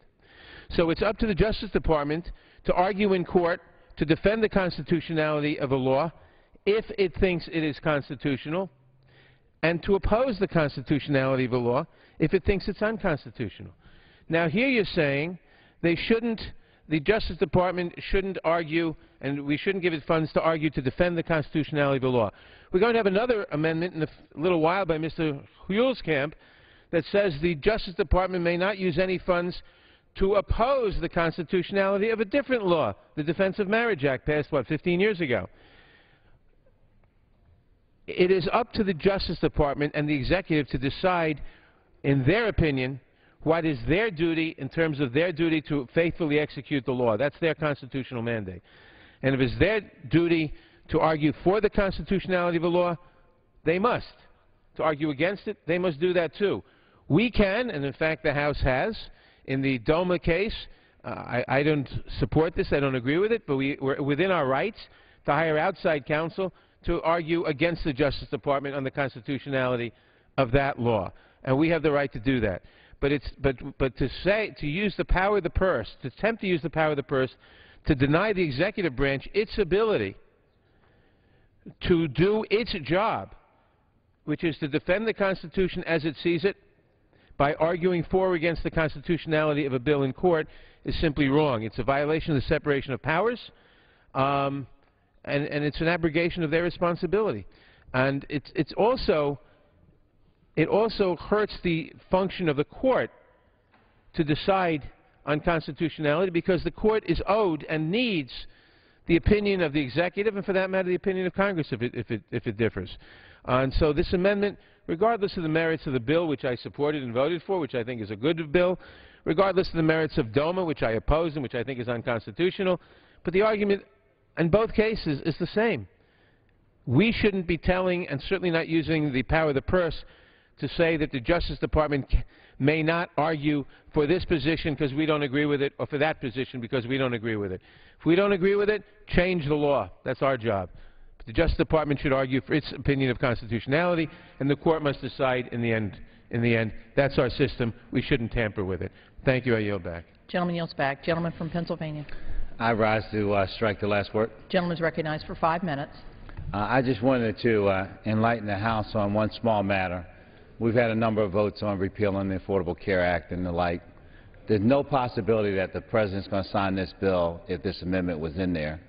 So it's up to the Justice Department to argue in court to defend the constitutionality of a law if it thinks it is constitutional, and to oppose the constitutionality of a law if it thinks it's unconstitutional. Now, here you're saying they shouldn't, the Justice Department shouldn't argue, and we shouldn't give it funds to argue to defend the constitutionality of the law. We're going to have another amendment in a little while by Mr. Huelskamp that says the Justice Department may not use any funds to oppose the constitutionality of a different law, the Defense of Marriage Act, passed, what, 15 years ago. It is up to the Justice Department and the executive to decide, in their opinion, what is their duty in terms of their duty to faithfully execute the law. That's their constitutional mandate. And if it's their duty to argue for the constitutionality of a law, they must. To argue against it, they must do that too. We can, and in fact the House has, in the DOMA case, I don't support this, I don't agree with it, but we're within our rights to hire outside counsel to argue against the Justice Department on the constitutionality of that law. And we have the right to do that. But to use the power of the purse, to attempt to use the power of the purse to deny the executive branch its ability to do its job, which is to defend the Constitution as it sees it, by arguing for or against the constitutionality of a bill in court, is simply wrong. It's a violation of the separation of powers, and it's an abrogation of their responsibility. And it also hurts the function of the court to decide on constitutionality, because the court is owed and needs the opinion of the executive, and for that matter the opinion of Congress if it differs. And so this amendment, regardless of the merits of the bill, which I supported and voted for, which I think is a good bill, regardless of the merits of DOMA, which I oppose and which I think is unconstitutional, but the argument in both cases is the same. We shouldn't be telling, and certainly not using the power of the purse, to say that the Justice Department may not argue for this position because we don't agree with it, or for that position because we don't agree with it. If we don't agree with it, change the law. That's our job. But the Justice Department should argue for its opinion of constitutionality, and the court must decide in the end. That's our system. We shouldn't tamper with it. Thank you. I yield back. Gentleman yields back. Gentleman from Pennsylvania. I rise to strike the last word. Gentleman is recognized for 5 minutes. I just wanted to enlighten the House on one small matter. We've had a number of votes on repealing the Affordable Care Act and the like. There's no possibility that the President's going to sign this bill if this amendment was in there.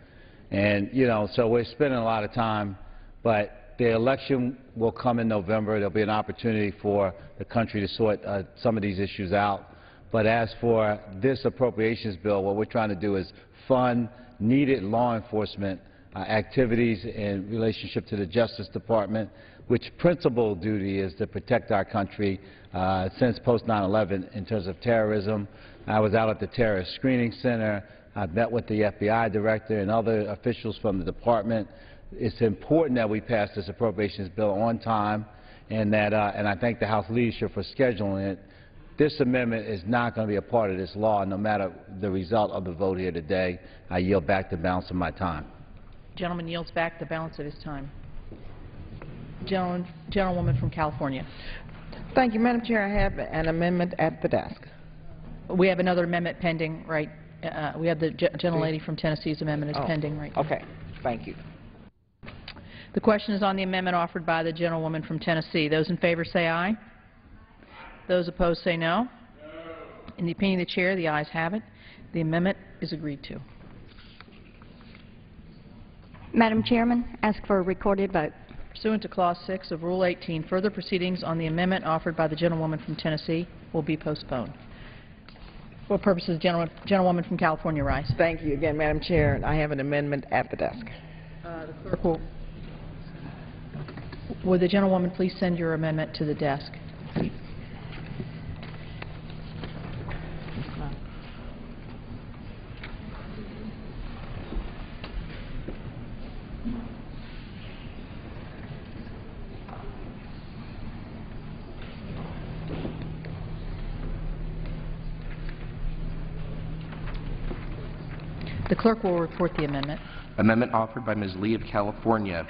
And, you know, so we're spending a lot of time, but the election will come in November. There'll be an opportunity for the country to sort some of these issues out. But as for this appropriations bill, what we're trying to do is fund needed law enforcement activities in relationship to the Justice Department, which principal duty is to protect our country since post 9/11 in terms of terrorism. I was out at the Terrorist Screening Center. I've met with the FBI director and other officials from the department. It's important that we pass this appropriations bill on time, and that and I thank the House leadership for scheduling it. This amendment is not going to be a part of this law, no matter the result of the vote here today. I yield back the balance of my time. Gentleman yields back the balance of his time. Gentlewoman from California. Thank you, Madam Chair. I have an amendment at the desk. We have another amendment pending, right? We have the gentlelady from Tennessee's amendment is pending right now. Okay. Thank you. The question is on the amendment offered by the gentlewoman from Tennessee. Those in favor say aye. Those opposed say no. In the opinion of the chair, the ayes have it. The amendment is agreed to. Madam Chairman, ask for a recorded vote. Pursuant to Clause 6 of Rule 18, further proceedings on the amendment offered by the gentlewoman from Tennessee will be postponed. For purposes, gentlewoman from California rise. Thank you again, Madam Chair. I have an amendment at the desk. The clerk would the gentlewoman please send your amendment to the desk? The clerk will report the amendment. Amendment offered by Ms. Lee of California.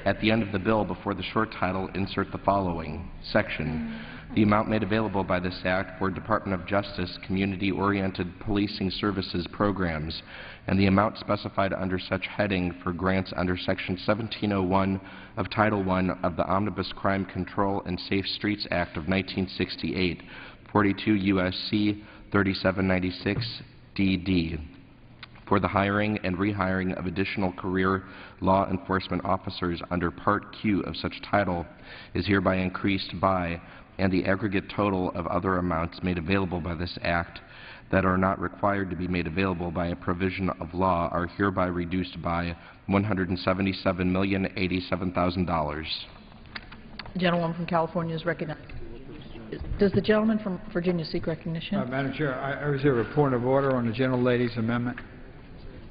At the end of the bill, before the short title, insert the following section. The amount made available by this Act for Department of Justice community-oriented policing services programs, and the amount specified under such heading for grants under Section 1701 of Title I of the Omnibus Crime Control and Safe Streets Act of 1968, 42 U.S.C. 3796 D.D. for the hiring and rehiring of additional career law enforcement officers under Part Q of such title is hereby increased by and the aggregate total of other amounts made available by this Act that are not required to be made available by a provision of law are hereby reduced by $177,087,000. The gentleman from California is recognized. Does the gentleman from Virginia seek recognition? Madam Chair, I reserve a point of order on the gentlelady's amendment.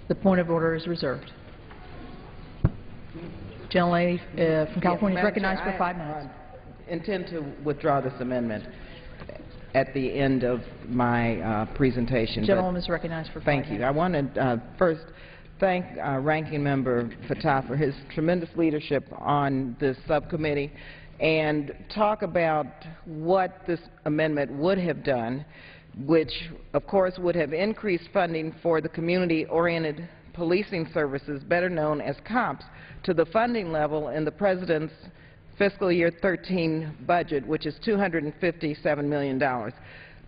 The point of order is reserved. Gentlelady from California is recognized for 5 minutes. I intend to withdraw this amendment at the end of my presentation. The gentleman is recognized for 5 minutes. Thank you. I want to first thank Ranking Member Fattah for his tremendous leadership on this subcommittee and talk about what this amendment would have done, which of course would have increased funding for the community-oriented policing services, better known as COPS, to the funding level in the President's fiscal year 13 budget, which is $257 million.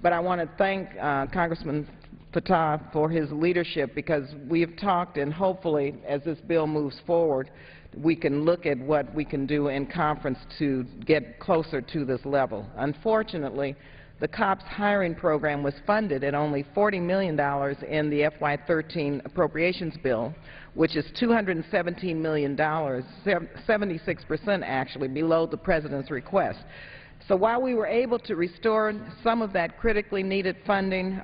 But I want to thank Congressman Fattah for his leadership, because we have talked, and hopefully as this bill moves forward, we can look at what we can do in conference to get closer to this level. Unfortunately, the COPS hiring program was funded at only $40 million in the FY13 appropriations bill, which is $217 million, 76% actually below the President's request. So while we were able to restore some of that critically needed funding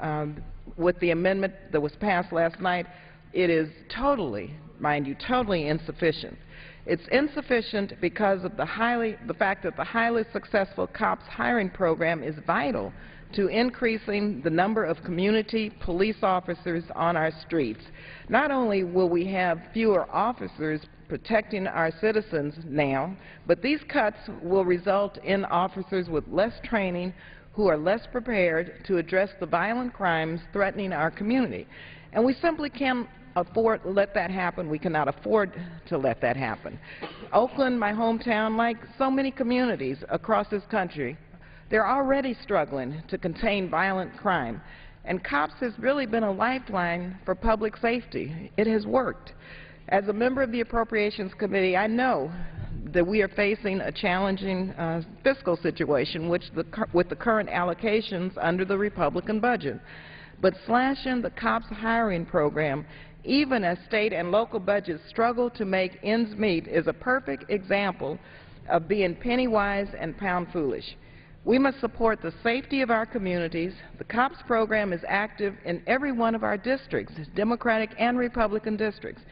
with the amendment that was passed last night, it is totally, mind you, totally insufficient. It's insufficient because of the fact that the highly successful COPS hiring program is vital to increasing the number of community police officers on our streets. Not only will we have fewer officers protecting our citizens now, but these cuts will result in officers with less training who are less prepared to address the violent crimes threatening our community. And we simply can't let that happen. We cannot afford to let that happen. Oakland, my hometown, like so many communities across this country, they're already struggling to contain violent crime. And COPS has really been a lifeline for public safety. It has worked. As a member of the Appropriations Committee, I know that we are facing a challenging fiscal situation with the current allocations under the Republican budget. But slashing the COPS hiring program, even as state and local budgets struggle to make ends meet, is a perfect example of being penny-wise and pound-foolish. We must support the safety of our communities. The COPS program is active in every one of our districts, Democratic and Republican districts.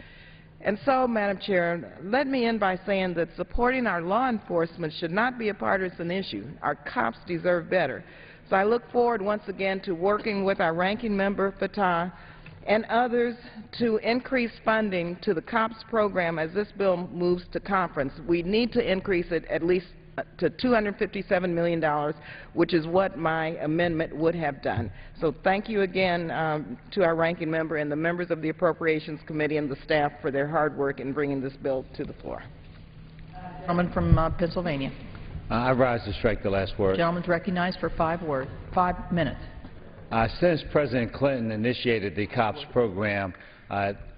And so, Madam Chair, let me end by saying that supporting our law enforcement should not be a partisan issue. Our cops deserve better. So I look forward once again to working with our ranking member, Fattah, and others to increase funding to the COPS program as this bill moves to conference. We need to increase it at least to $257 million, which is what my amendment would have done. So thank you again to our ranking member and the members of the Appropriations Committee and the staff for their hard work in bringing this bill to the floor. Gentleman from Pennsylvania. I rise to strike the last word. Gentleman's recognized for 5 minutes. Since President Clinton initiated the COPS program,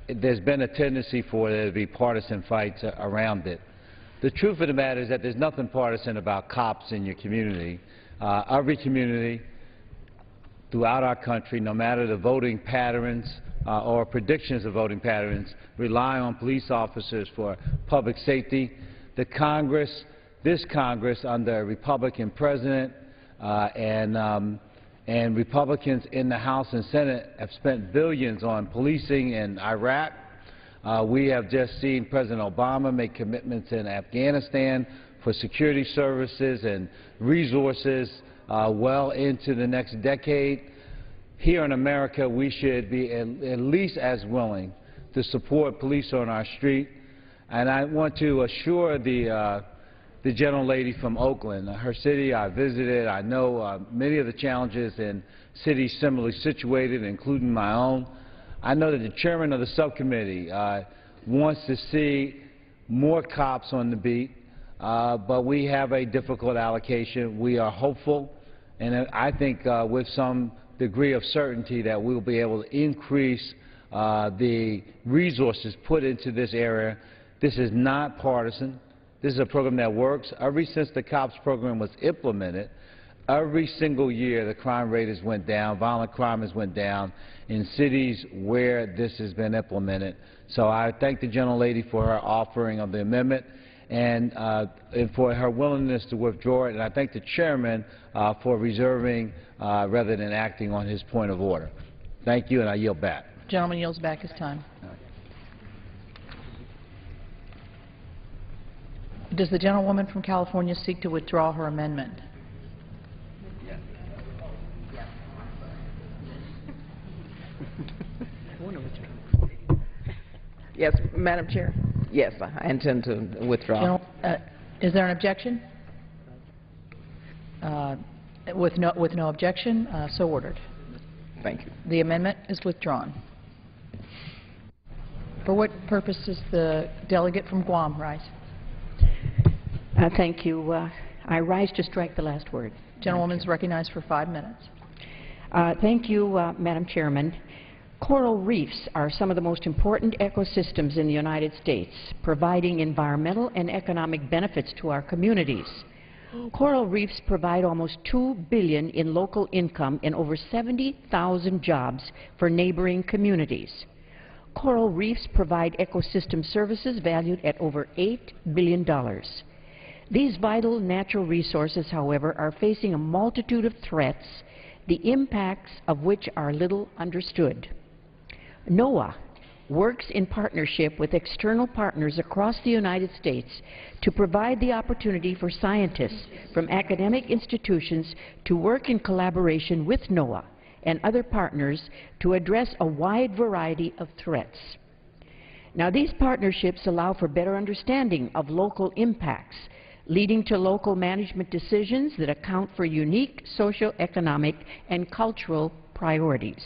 there's been a tendency for there to be partisan fights around it. The truth of the matter is that there's nothing partisan about cops in your community. Every community throughout our country, no matter the voting patterns or predictions of voting patterns, rely on police officers for public safety. The Congress, this Congress under a Republican president and Republicans in the House and Senate have spent billions on policing in Iraq. We have just seen President Obama make commitments in Afghanistan for security services and resources well into the next decade. Here in America, we should be at least as willing to support police on our street. And I want to assure the gentlelady from Oakland, her city I visited. I know many of the challenges in cities similarly situated, including my own. I know that the chairman of the subcommittee wants to see more cops on the beat, but we have a difficult allocation. We are hopeful, and I think with some degree of certainty that we will be able to increase the resources put into this area. This is not partisan. This is a program that works. Ever since the COPS program was implemented, every single year the crime rate has went down, violent crime has went down in cities where this has been implemented. So I thank the gentlelady for her offering of the amendment and for her willingness to withdraw it, and I thank the chairman for reserving rather than acting on his point of order. Thank you, and I yield back. Gentleman yields back his time. Does the gentlewoman from California seek to withdraw her amendment? Yes, Madam Chair. Yes, I intend to withdraw. Is there an objection? With no objection, so ordered. Thank you. The amendment is withdrawn. For what purpose does the delegate from Guam rise? Thank you. I rise to strike the last word. Gentlewoman is recognized for 5 minutes. Thank you, Madam Chairman. Coral reefs are some of the most important ecosystems in the United States, providing environmental and economic benefits to our communities. Coral reefs provide almost $2 billion in local income and over 70,000 jobs for neighboring communities. Coral reefs provide ecosystem services valued at over $8 billion. These vital natural resources, however, are facing a multitude of threats, the impacts of which are little understood. NOAA works in partnership with external partners across the United States to provide the opportunity for scientists from academic institutions to work in collaboration with NOAA and other partners to address a wide variety of threats. Now, these partnerships allow for better understanding of local impacts, leading to local management decisions that account for unique socioeconomic and cultural priorities.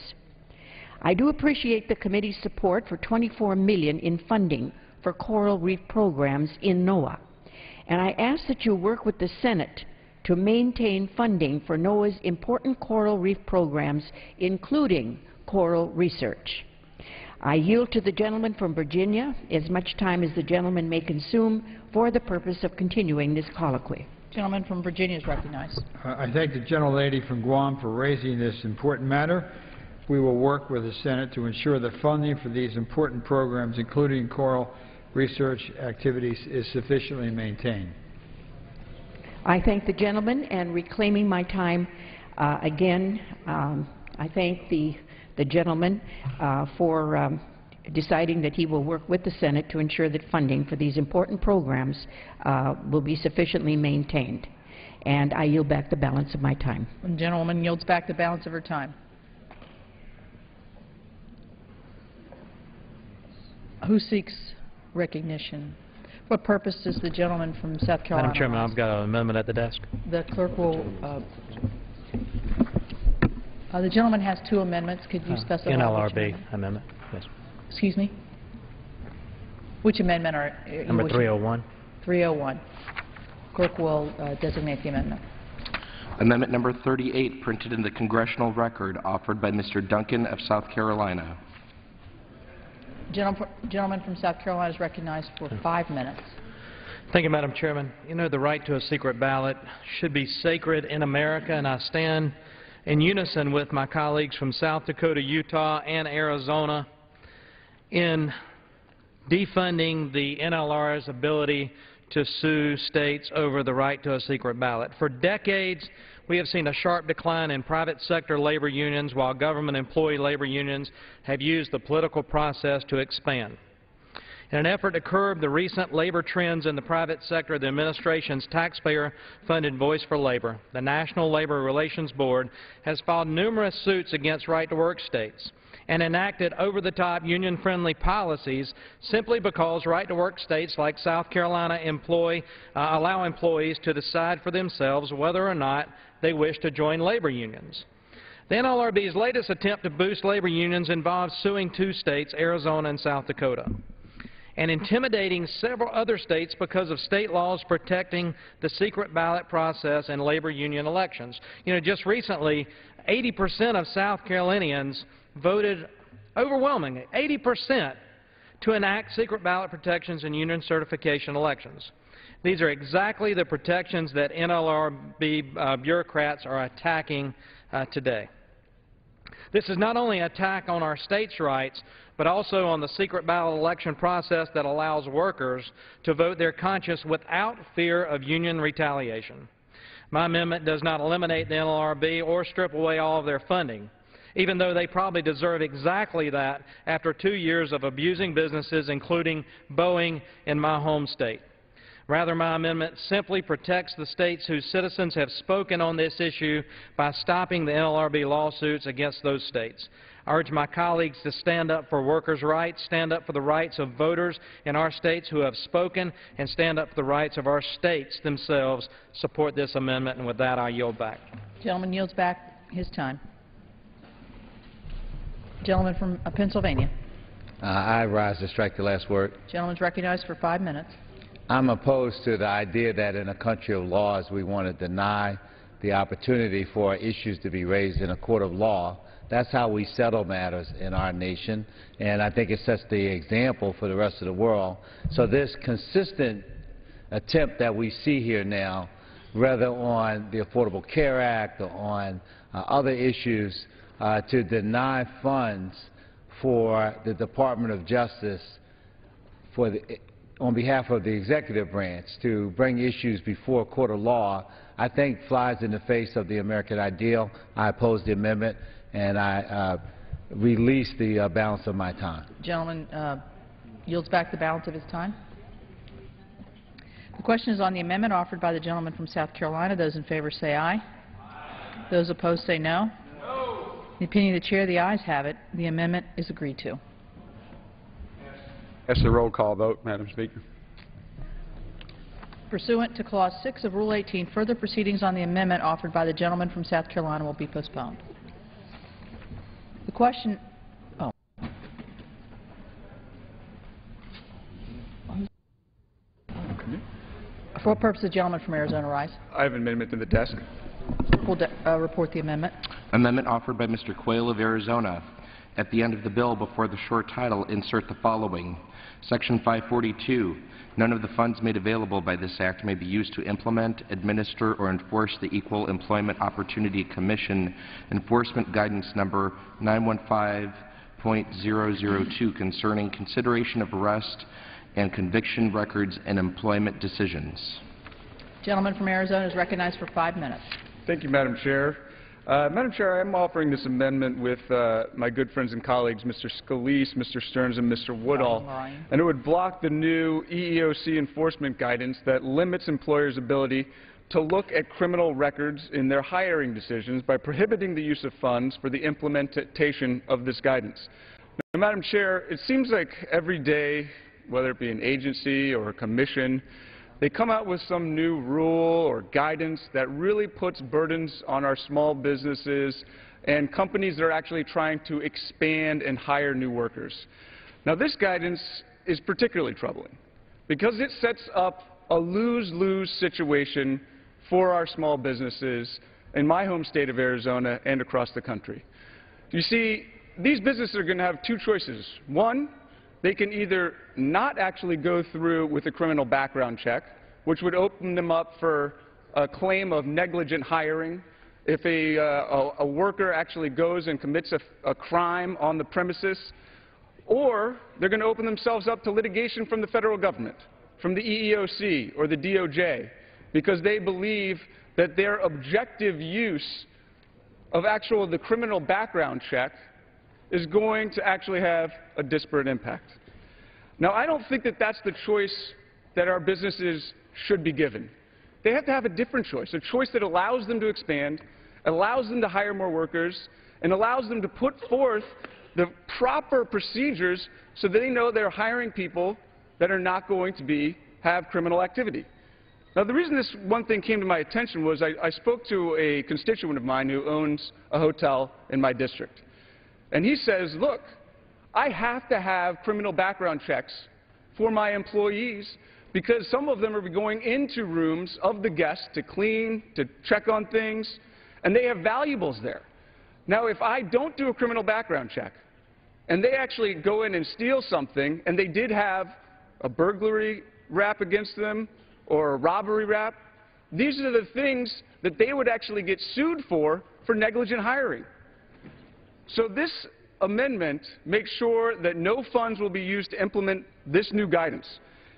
I do appreciate the committee's support for $24 million in funding for coral reef programs in NOAA, and I ask that you work with the Senate to maintain funding for NOAA's important coral reef programs, including coral research. I yield to the gentleman from Virginia as much time as the gentleman may consume for the purpose of continuing this colloquy. Gentleman from Virginia is recognized. I thank the gentlelady from Guam for raising this important matter. We will work with the Senate to ensure that funding for these important programs, including coral research activities, is sufficiently maintained. I thank the gentleman, and reclaiming my time again, I thank the gentleman for deciding that he will work with the Senate to ensure that funding for these important programs will be sufficiently maintained. And I yield back the balance of my time. The gentlewoman yields back the balance of her time. Who seeks recognition? What purpose does the gentleman from South Carolina? Madam Chairman, I've got an amendment at the desk. The clerk will. The gentleman has 2 amendments. Could you specify? NLRB amendment. Yes. Excuse me. Which amendment are? Number 301. 301. Clerk will designate the amendment. Amendment number 38, printed in the congressional record, offered by Mr. Duncan of South Carolina. Gentleman from South Carolina is recognized for 5 minutes. Thank you, Madam Chairman. You know, the right to a secret ballot should be sacred in America, and I stand in unison with my colleagues from South Dakota, Utah, and Arizona in defunding the NLR's ability to sue states over the right to a secret ballot. For decades, we have seen a sharp decline in private sector labor unions, while government employee labor unions have used the political process to expand. In an effort to curb the recent labor trends in the private sector, the administration's taxpayer-funded Voice for Labor, the National Labor Relations Board, has filed numerous suits against right-to-work states and enacted over-the-top union-friendly policies simply because right-to-work states like South Carolina allow employees to decide for themselves whether or not they wish to join labor unions. The NLRB's latest attempt to boost labor unions involves suing 2 states, Arizona and South Dakota, and intimidating several other states because of state laws protecting the secret ballot process in labor union elections. You know, just recently, 80% of South Carolinians voted overwhelmingly, 80%, to enact secret ballot protections in union certification elections. These are exactly the protections that NLRB bureaucrats are attacking today. This is not only an attack on our states' rights, but also on the secret ballot election process that allows workers to vote their conscience without fear of union retaliation. My amendment does not eliminate the NLRB or strip away all of their funding, even though they probably deserve exactly that after 2 years of abusing businesses, including Boeing in my home state. Rather, my amendment simply protects the states whose citizens have spoken on this issue by stopping the NLRB lawsuits against those states. I urge my colleagues to stand up for workers' rights, stand up for the rights of voters in our states who have spoken, and stand up for the rights of our states themselves. Support this amendment, and with that, I yield back. Gentleman yields back his time. Gentleman from Pennsylvania. I rise to strike the last word. Gentleman's recognized for 5 minutes. I'm opposed to the idea that in a country of laws we want to deny the opportunity for issues to be raised in a court of law. That's how we settle matters in our nation, and I think it sets the example for the rest of the world. So this consistent attempt that we see here now, whether on the Affordable Care Act or on other issues, to deny funds for the Department of Justice for on behalf of the executive branch to bring issues before a court of law, I think flies in the face of the American ideal. I oppose the amendment, and I release the balance of my time. Gentleman yields back the balance of his time. The question is on the amendment offered by the gentleman from South Carolina. Those in favor say aye. Aye. Those opposed say no. No. In the opinion of the chair, the ayes have it. The amendment is agreed to. That's the roll call vote, Madam Speaker. Pursuant to Clause 6 of Rule 18, further proceedings on the amendment offered by the gentleman from South Carolina will be postponed. The question... Oh. For what purpose does the gentleman from Arizona rise? I have an amendment to the desk. We'll report the amendment. Amendment offered by Mr. Quayle of Arizona. At the end of the bill, before the short title, insert the following. Section 542, none of the funds made available by this Act may be used to implement, administer, or enforce the Equal Employment Opportunity Commission Enforcement Guidance Number 915.002 concerning consideration of arrest and conviction records and employment decisions. Gentleman from Arizona is recognized for 5 minutes. Thank you, Madam Chair. Madam Chair, I am offering this amendment with my good friends and colleagues, Mr. Scalise, Mr. Stearns, and Mr. Woodall, and it would block the new EEOC enforcement guidance that limits employers' ability to look at criminal records in their hiring decisions by prohibiting the use of funds for the implementation of this guidance. Now, Madam Chair, it seems like every day, whether it be an agency or a commission, they come out with some new rule or guidance that really puts burdens on our small businesses and companies that are actually trying to expand and hire new workers. Now, this guidance is particularly troubling because it sets up a lose-lose situation for our small businesses in my home state of Arizona and across the country. You see, these businesses are going to have two choices. One, they can either not actually go through with a criminal background check, which would open them up for a claim of negligent hiring if a worker actually goes and commits a crime on the premises, or they're going to open themselves up to litigation from the federal government, from the EEOC or the DOJ, because they believe that their objective use of the criminal background check is going to actually have a disparate impact. Now, I don't think that that's the choice that our businesses should be given. They have to have a different choice, a choice that allows them to expand, allows them to hire more workers, and allows them to put forth the proper procedures so that they know they're hiring people that are not going to have criminal activity. Now, the reason this one thing came to my attention was I spoke to a constituent of mine who owns a hotel in my district. And he says, look, I have to have criminal background checks for my employees because some of them are going into rooms of the guests to clean, to check on things, and they have valuables there. Now, if I don't do a criminal background check, and they actually go in and steal something, and they did have a burglary rap against them or a robbery rap, these are the things that they would actually get sued for negligent hiring. So this amendment makes sure that no funds will be used to implement this new guidance.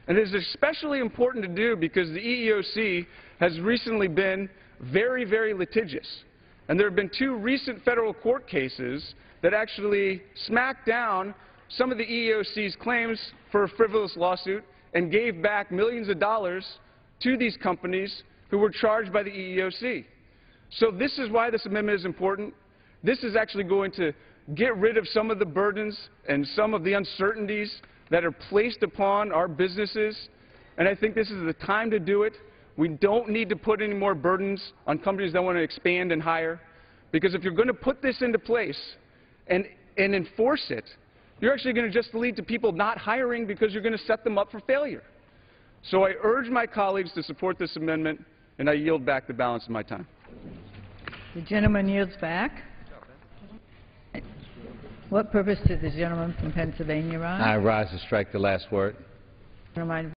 And it is especially important to do because the EEOC has recently been very, very litigious. And there have been 2 recent federal court cases that actually smacked down some of the EEOC's claims for a frivolous lawsuit and gave back millions of dollars to these companies who were charged by the EEOC. So this is why this amendment is important. This is actually going to get rid of some of the burdens and some of the uncertainties that are placed upon our businesses, and I think this is the time to do it. We don't need to put any more burdens on companies that want to expand and hire, because if you're going to put this into place and enforce it, you're actually going to just lead to people not hiring because you're going to set them up for failure. So I urge my colleagues to support this amendment, and I yield back the balance of my time. The gentleman yields back. What purpose did the gentleman from Pennsylvania rise? I rise to strike the last word. Remind